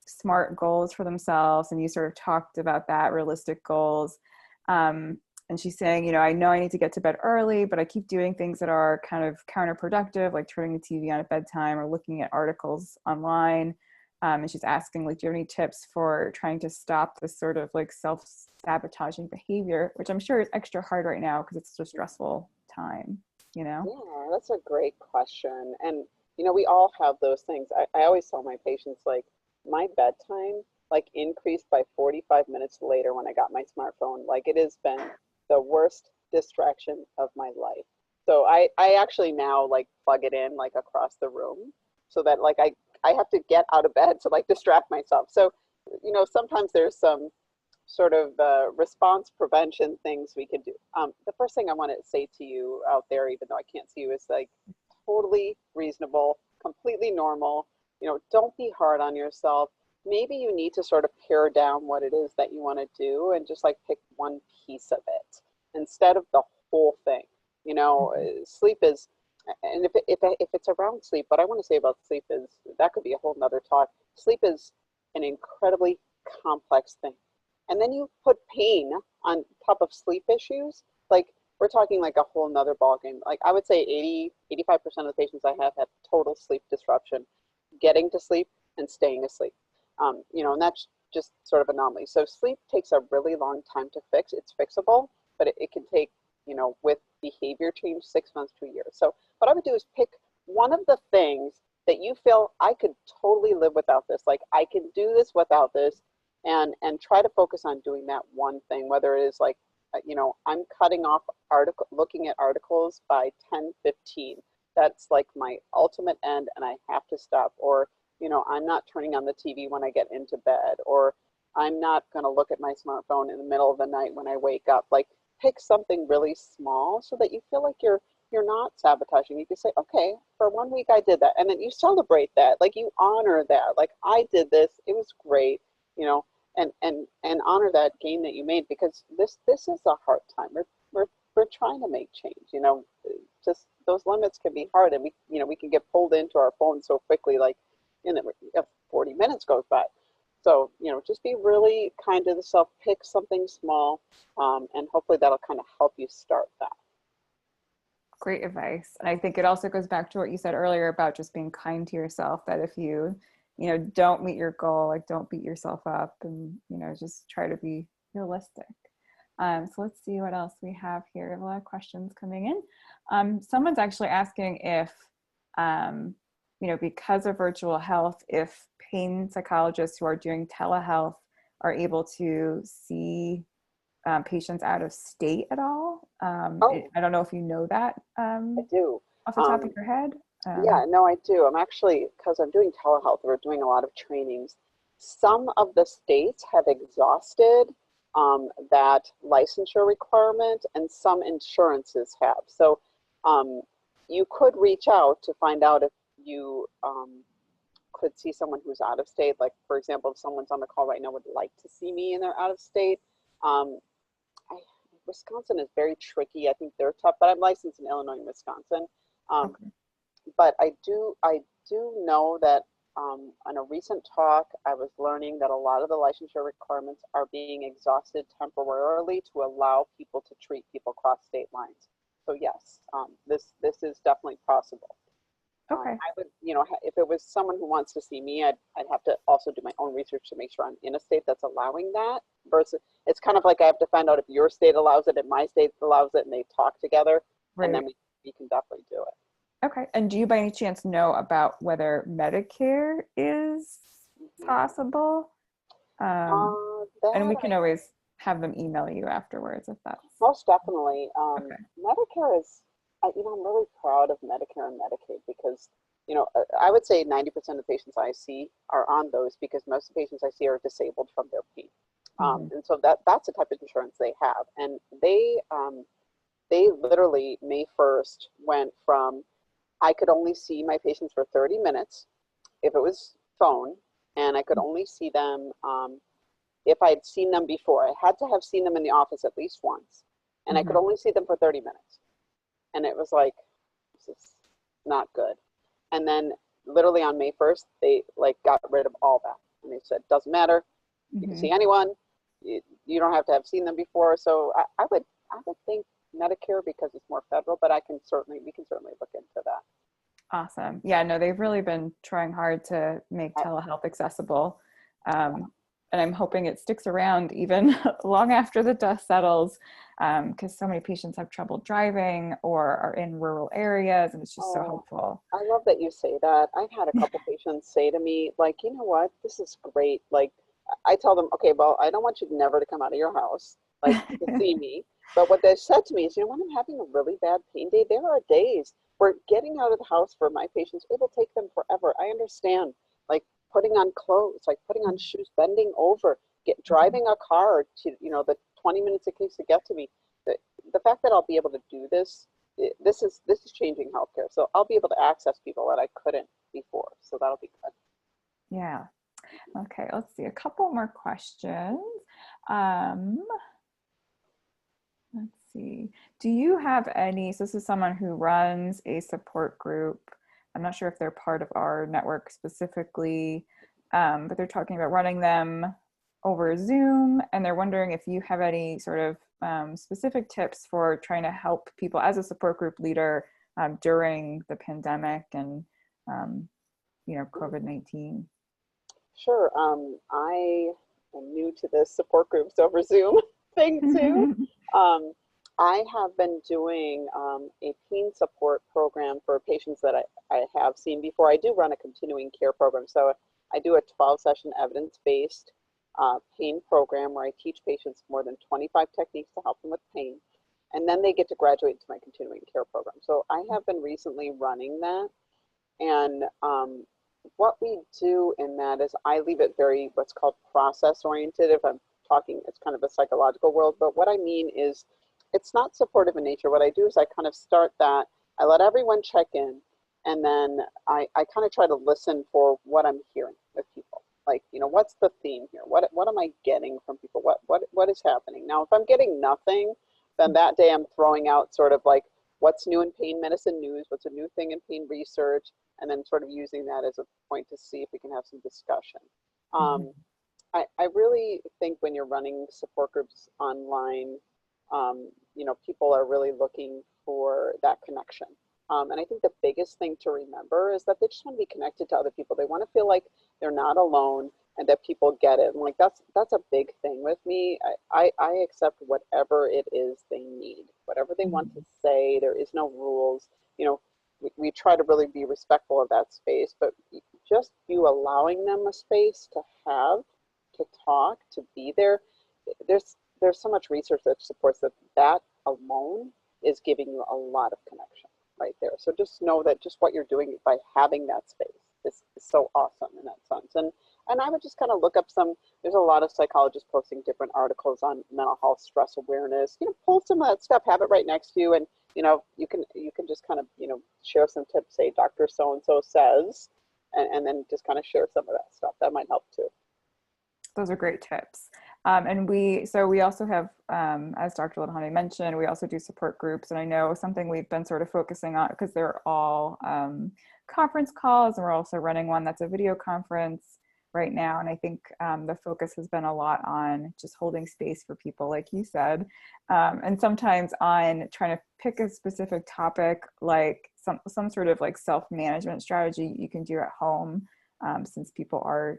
smart goals for themselves, and you sort of talked about that, realistic goals. And she's saying, I know I need to get to bed early, but I keep doing things that are kind of counterproductive, like turning the TV on at bedtime or looking at articles online. And she's asking, do you have any tips for trying to stop this sort of self-sabotaging behavior, which I'm sure is extra hard right now because it's a stressful time, Yeah, that's a great question. And, we all have those things. I always tell my patients, my bedtime, increased by 45 minutes later when I got my smartphone. It has been the worst distraction of my life. So I actually now plug it in across the room so that I have to get out of bed to distract myself. So, sometimes there's some sort of response prevention things we can do. The first thing I want to say to you out there, even though I can't see you, is totally reasonable, completely normal. Don't be hard on yourself. Maybe you need to sort of pare down what it is that you want to do and just pick one piece of it instead of the whole thing. You know, sleep is, and if it's around sleep, what I want to say about sleep is that could be a whole nother talk. Sleep is an incredibly complex thing. And then you put pain on top of sleep issues, like we're talking like a whole nother ballgame. Like I would say 85% of the patients I have total sleep disruption, getting to sleep and staying asleep. You know, and that's just sort of anomaly. So sleep takes a really long time to fix. It's fixable, but it can take, you know, with behavior change, 6 months to a year. So what I would do is pick one of the things that you feel I could totally live without this. Like I can do this without this, and try to focus on doing that one thing, whether it is like, you know, I'm cutting off looking at articles by 10:15. That's like my ultimate end and I have to stop. Or, you know, I'm not turning on the TV when I get into bed, or I'm not going to look at my smartphone in the middle of the night when I wake up. Like pick something really small so that you feel like you're not sabotaging. You can say, okay, for 1 week I did that. And then you celebrate that. Like you honor that. Like I did this. It was great, you know, and honor that gain that you made, because this is a hard time. We're trying to make change, you know, just those limits can be hard, and we, you know, we can get pulled into our phone so quickly, like in 40 minutes goes by. So, you know, just be really kind to the self, pick something small, and hopefully that'll kind of help you start that. Great advice. And I think it also goes back to what you said earlier about just being kind to yourself, that if you know, don't meet your goal, like don't beat yourself up, and, you know, just try to be realistic. So let's see what else we have here. We have a lot of questions coming in. Someone's actually asking if, you know, because of virtual health, if pain psychologists who are doing telehealth are able to see patients out of state at all. I don't know if you know that I do. off the top of your head. Yeah, no, I do. I'm actually, because I'm doing telehealth, we're doing a lot of trainings. Some of the states have exhausted that licensure requirement, and some insurances have. So you could reach out to find out if you could see someone who's out of state. Like, for example, if someone's on the call right now would like to see me and they're out of state. Um, Wisconsin is very tricky. I think they're tough, but I'm licensed in Illinois and Wisconsin. Okay. But I do know that on a recent talk, I was learning that a lot of the licensure requirements are being exhausted temporarily to allow people to treat people across state lines. So yes, this is definitely possible. Okay. I would, you know, if it was someone who wants to see me, I'd have to also do my own research to make sure I'm in a state that's allowing that. Versus, it's kind of like I have to find out if your state allows it and my state allows it, and they talk together, Right. and then we can definitely do it. Okay. And do you by any chance know about whether Medicare is possible? And we can always have them email you afterwards if that's. Most definitely. Okay. Medicare is, you know, I'm really proud of Medicare and Medicaid, because, you know, I would say 90% of the patients I see are on those, because most of the patients I see are disabled from their pain. And so that's the type of insurance they have. And they literally May 1st went from, I could only see my patients for 30 minutes if it was phone, and I could only see them if I had seen them before. I had to have seen them in the office at least once, and I could only see them for 30 minutes. And it was like, this is not good. And then literally on May 1st, they like got rid of all that. And they said, doesn't matter, you can see anyone, you don't have to have seen them before. So I would think Medicare, because it's more federal, but we can certainly look into that. Awesome. Yeah, no, they've really been trying hard to make telehealth accessible. And I'm hoping it sticks around even long after the dust settles, because so many patients have trouble driving or are in rural areas, and it's just so helpful. I love that you say that. I've had a couple patients say to me, like, you know what, this is great. Like, I tell them, okay, well, I don't want you never to come out of your house, like, to see me. But what they said to me is, you know, when I'm having a really bad pain day, there are days where getting out of the house for my patients, it will take them forever. I understand, like putting on clothes, like putting on shoes, bending over, driving a car to, you know, the 20 minutes it takes to get to me. The fact that I'll be able to do this, this is changing healthcare. So I'll be able to access people that I couldn't before. So that'll be good. Yeah. Okay, let's see, a couple more questions. Let's see. Do you have any, so this is someone who runs a support group. I'm not sure if they're part of our network specifically, but they're talking about running them over Zoom, and they're wondering if you have any sort of specific tips for trying to help people as a support group leader during the pandemic and COVID-19. Sure. I am new to this support groups over Zoom thing too. Um, I have been doing a teen support program for patients that I have seen before. I do run a continuing care program. So I do a 12-session evidence-based pain program where I teach patients more than 25 techniques to help them with pain. And then they get to graduate to my continuing care program. So I have been recently running that. And what we do in that is I leave it very what's called process oriented. If I'm talking, it's kind of a psychological world, but what I mean is it's not supportive in nature. What I do is I kind of start that, I let everyone check in, and then I kind of try to listen for what I'm hearing with people. Like, what's the theme here? What am I getting from people? What is happening? Now, if I'm getting nothing, then that day I'm throwing out sort of like, what's new in pain medicine news? What's a new thing in pain research? And then sort of using that as a point to see if we can have some discussion. I really think when you're running support groups online, people are really looking for that connection. And I think the biggest thing to remember is that they just want to be connected to other people. They want to feel like they're not alone and that people get it. And like that's a big thing with me. I accept whatever it is they need, whatever they want to say. There is no rules. We try to really be respectful of that space, but just you allowing them a space to talk, to be there. There's so much research that supports that alone is giving you a lot of connection right there. So just know that just what you're doing by having that space is so awesome in that sense. And I would just kind of look up there's a lot of psychologists posting different articles on mental health, stress awareness, pull some of that stuff, have it right next to you. And, you can just kind of, share some tips, say Dr. So-and-so says, and then just kind of share some of that stuff. That might help too. Those are great tips. And we also have, as Dr. Ladhani mentioned, we also do support groups. And I know something we've been sort of focusing on, because they're all conference calls, and we're also running one that's a video conference right now. And I think the focus has been a lot on just holding space for people, like you said, and sometimes on trying to pick a specific topic, like some sort of like self-management strategy you can do at home, since people are,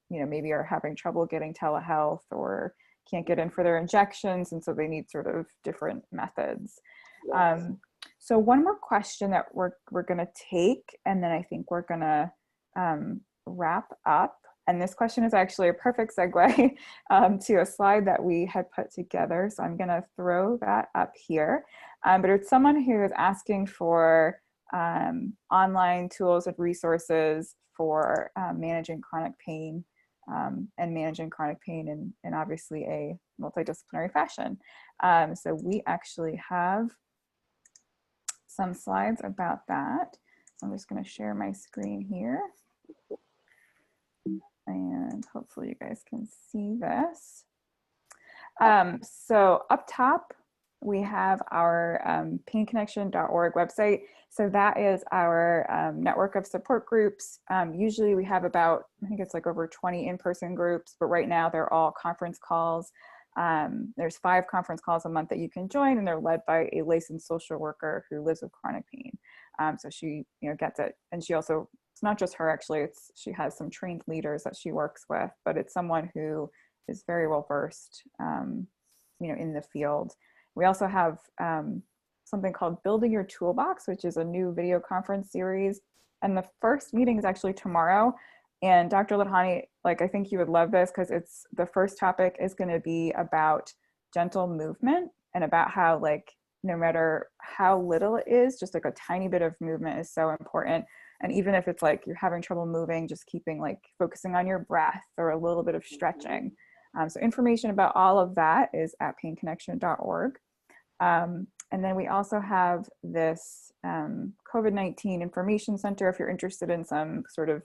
maybe are having trouble getting telehealth or can't get in for their injections. And so they need sort of different methods. Yes. So one more question that we're going to take, and then I think we're going to wrap up. And this question is actually a perfect segue to a slide that we had put together. So I'm going to throw that up here. But it's someone who is asking for online tools and resources for managing chronic pain and managing chronic pain in obviously a multidisciplinary fashion. So we actually have some slides about that. So I'm just going to share my screen here. And hopefully you guys can see this. So up top, we have our painconnection.org website. So that is our network of support groups. Usually we have about, I think it's like over 20 in-person groups, but right now they're all conference calls. There's 5 conference calls a month that you can join, and they're led by a licensed social worker who lives with chronic pain. So she, gets it. And she also, it's not just her actually, she has some trained leaders that she works with, but it's someone who is very well versed, in the field. We also have something called Building Your Toolbox, which is a new video conference series. And the first meeting is actually tomorrow. And Dr. Ladhani, I think you would love this, because the first topic is going to be about gentle movement, and about how no matter how little it is, just a tiny bit of movement is so important. And even if it's you're having trouble moving, just keeping focusing on your breath or a little bit of stretching. So information about all of that is at painconnection.org. And then we also have this COVID-19 Information Center. If you're interested in some sort of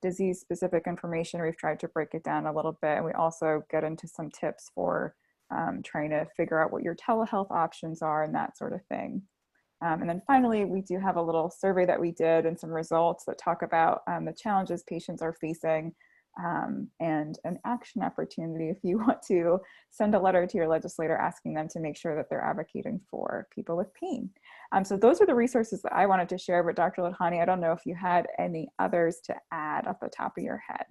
disease-specific information, we've tried to break it down a little bit. And we also get into some tips for trying to figure out what your telehealth options are and that sort of thing. And then finally, we do have a little survey that we did and some results that talk about the challenges patients are facing, and an action opportunity if you want to send a letter to your legislator asking them to make sure that they're advocating for people with pain. So those are the resources that I wanted to share, but Dr. Ladhani, I don't know if you had any others to add off the top of your head.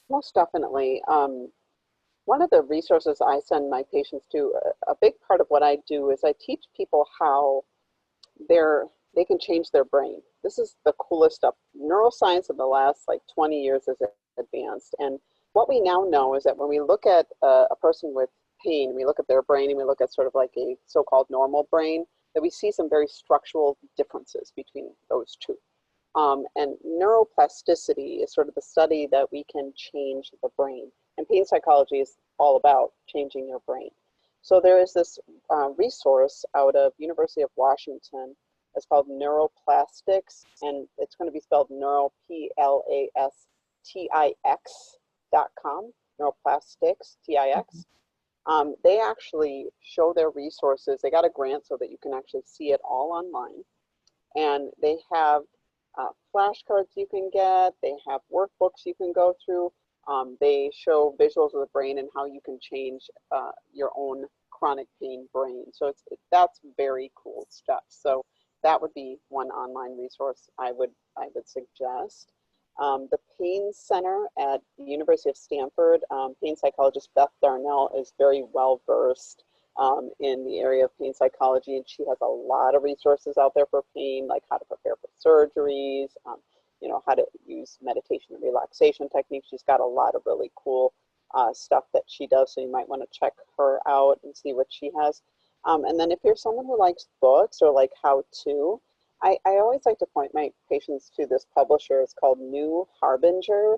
Most definitely. One of the resources I send my patients to, a big part of what I do is I teach people how they can change their brain. This is the coolest stuff. Neuroscience in the last like 20 years has advanced. And what we now know is that when we look at a person with pain, we look at their brain and we look at sort of like a so-called normal brain, that we see some very structural differences between those two. And neuroplasticity is sort of the study that we can change the brain. And pain psychology is all about changing your brain. So there is this resource out of University of Washington. It's called Neuroplastics, and it's going to be spelled Neuro, Plastix.com, Neuroplastics, TIX. They actually show their resources. They got a grant so that you can actually see it all online. And they have flashcards you can get. They have workbooks you can go through. They show visuals of the brain and how you can change your own chronic pain brain. So that's very cool stuff. So that would be one online resource I would suggest. The Pain Center at the University of Stanford, pain psychologist Beth Darnell is very well versed in the area of pain psychology, and she has a lot of resources out there for pain, like how to prepare for surgeries, you know, how to use meditation and relaxation techniques. She's got a lot of really cool stuff that she does, so you might want to check her out and see what she has. And then if you're someone who likes books or like how-to, I always like to point my patients to this publisher. It's called New Harbinger,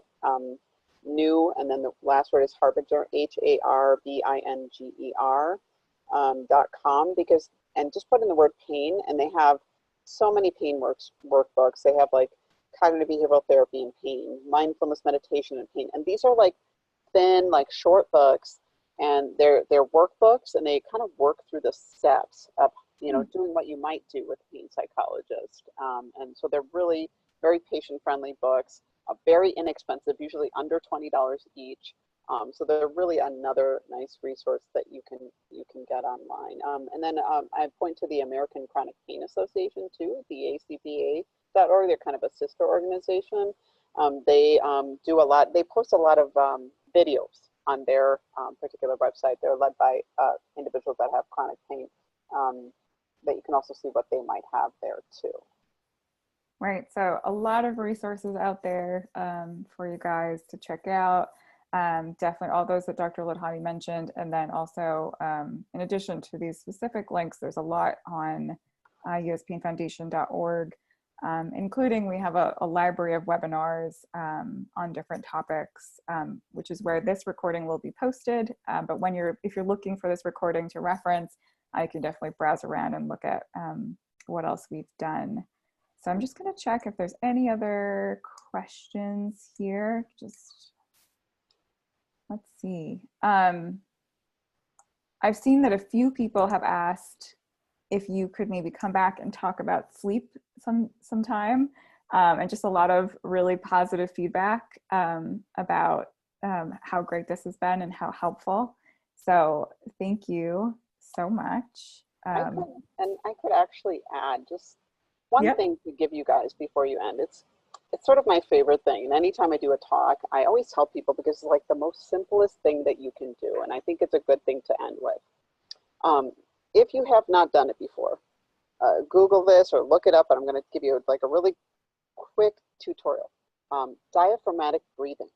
New, and then the last word is Harbinger, HARBINGER.com, because, and just put in the word pain, and they have so many pain workbooks. They have like cognitive behavioral therapy and pain, mindfulness meditation and pain, and these are like thin, like short books, and they're workbooks, and they kind of work through the steps of, you know, doing what you might do with a pain psychologist. And so they're really very patient-friendly books, very inexpensive, usually under $20 each. So they're really another nice resource that you can get online. And then I point to the American Chronic Pain Association too, the ACPA.org. They're kind of a sister organization. They do a lot. They post a lot of videos on their particular website. They're led by individuals that have chronic pain. That you can also see what they might have there too. Right, so a lot of resources out there for you guys to check out. Definitely all those that Dr. Ladhani mentioned, and then also in addition to these specific links, there's a lot on uspainfoundation.org, including we have a library of webinars on different topics, which is where this recording will be posted. But if you're looking for this recording to reference, I can definitely browse around and look at what else we've done. So I'm just going to check if there's any other questions here. Just let's see. I've seen that a few people have asked if you could maybe come back and talk about sleep sometime, and just a lot of really positive feedback about how great this has been and how helpful. So thank you so much. I could actually add just one thing to give you guys before you end. It's sort of my favorite thing. And anytime I do a talk, I always tell people, because it's like the most simplest thing that you can do. And I think it's a good thing to end with. If you have not done it before, Google this or look it up, and I'm going to give you like a really quick tutorial. Diaphragmatic breathing.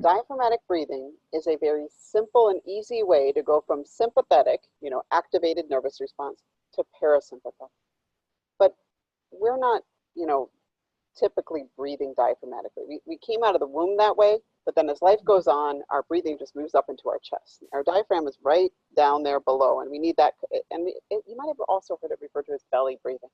Diaphragmatic breathing is a very simple and easy way to go from sympathetic, you know, activated nervous response, to parasympathetic. But we're not, you know, typically breathing diaphragmatically. We came out of the womb that way, but then as life goes on, our breathing just moves up into our chest. Our diaphragm is right down there below, and we need that. And you might have also heard it referred to as belly breathing.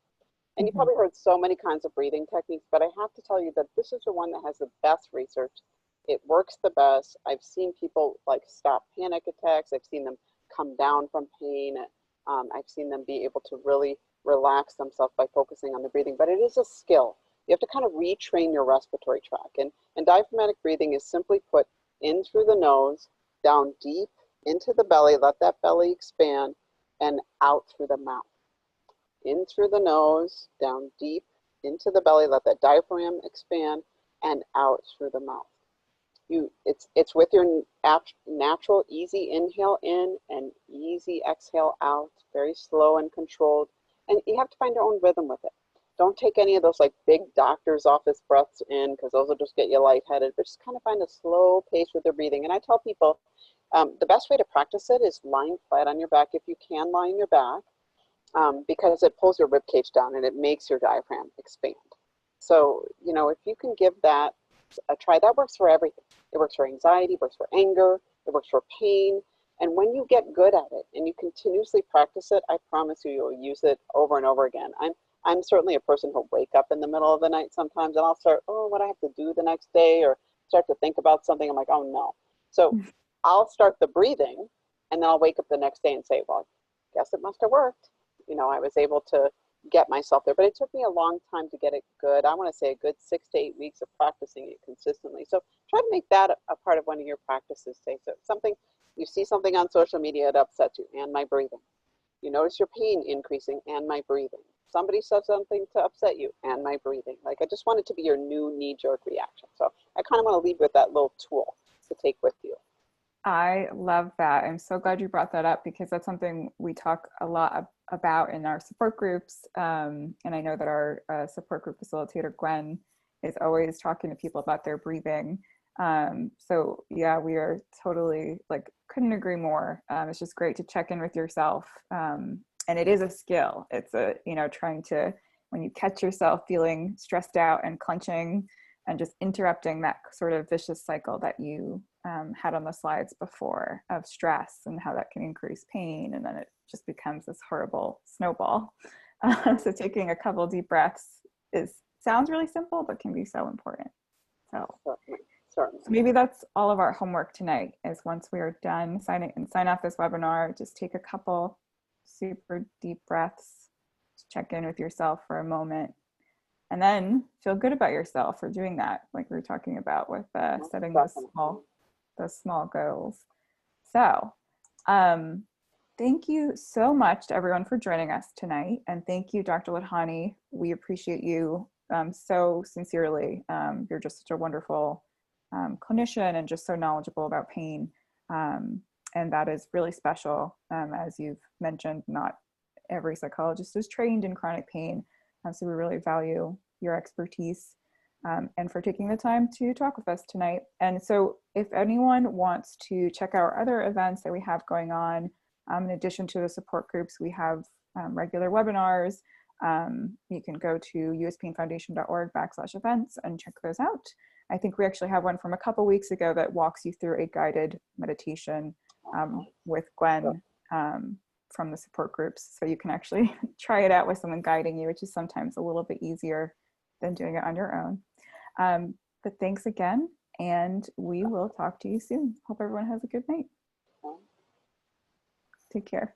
And you probably heard so many kinds of breathing techniques, but I have to tell you that this is the one that has the best research. It works the best. I've seen people like stop panic attacks. I've seen them come down from pain. I've seen them be able to really relax themselves by focusing on the breathing, but it is a skill. You have to kind of retrain your respiratory tract. And diaphragmatic breathing is simply put in through the nose, down deep into the belly, let that belly expand, and out through the mouth. In through the nose, down deep into the belly, let that diaphragm expand, and out through the mouth. It's with your natural easy inhale in and easy exhale out, very slow and controlled. And you have to find your own rhythm with it. Don't take any of those like big doctor's office breaths in, because those will just get you lightheaded, but just kind of find a slow pace with your breathing. And I tell people the best way to practice it is lying flat on your back, if you can lie on your back, because it pulls your rib cage down and it makes your diaphragm expand. So, you know, if you can give that a try, that works for everything. It works for anxiety, it works for anger, it works for pain. And when you get good at it and you continuously practice it, I promise you, you'll use it over and over again. I'm certainly a person who'll wake up in the middle of the night sometimes and I'll start, oh, what I have to do the next day, or start to think about something. I'm like, oh no. So I'll start the breathing and then I'll wake up the next day and say, well, I guess it must have worked. You know, I was able to get myself there, but it took me a long time to get it good. I want to say a good 6 to 8 weeks of practicing it consistently. So try to make that a part of one of your practices. Say, so something, you see something on social media, it upsets you, and my breathing. You notice your pain increasing, and my breathing. Somebody says something to upset you, and my breathing. Like, I just want it to be your new knee-jerk reaction. So I kind of want to leave with that little tool to take with you. I love that. I'm so glad you brought that up, because that's something we talk a lot about in our support groups. And I know that our support group facilitator, Gwen, is always talking to people about their breathing. So yeah, we are totally, like, couldn't agree more. It's just great to check in with yourself. And it is a skill. It's a, you know, trying to, when you catch yourself feeling stressed out and clenching and just interrupting that sort of vicious cycle that you had on the slides before of stress and how that can increase pain. And then it just becomes this horrible snowball. So taking a couple deep breaths sounds really simple, but can be so important. So Certainly. maybe that's all of our homework tonight, is once we are done sign off this webinar, just take a couple super deep breaths, check in with yourself for a moment, and then feel good about yourself for doing that, like we were talking about with setting those small goals. So thank you so much to everyone for joining us tonight, and thank you, Dr. Ladhani. We appreciate you so sincerely. You're just such a wonderful clinician and just so knowledgeable about pain. And that is really special. As you've mentioned, not every psychologist is trained in chronic pain. So we really value your expertise and for taking the time to talk with us tonight. And so if anyone wants to check out our other events that we have going on, in addition to the support groups, we have regular webinars. You can go to uspainfoundation.org/events and check those out. I think we actually have one from a couple weeks ago that walks you through a guided meditation with Gwen from the support groups. So you can actually try it out with someone guiding you, which is sometimes a little bit easier than doing it on your own. But thanks again, and we will talk to you soon. Hope everyone has a good night. Take care.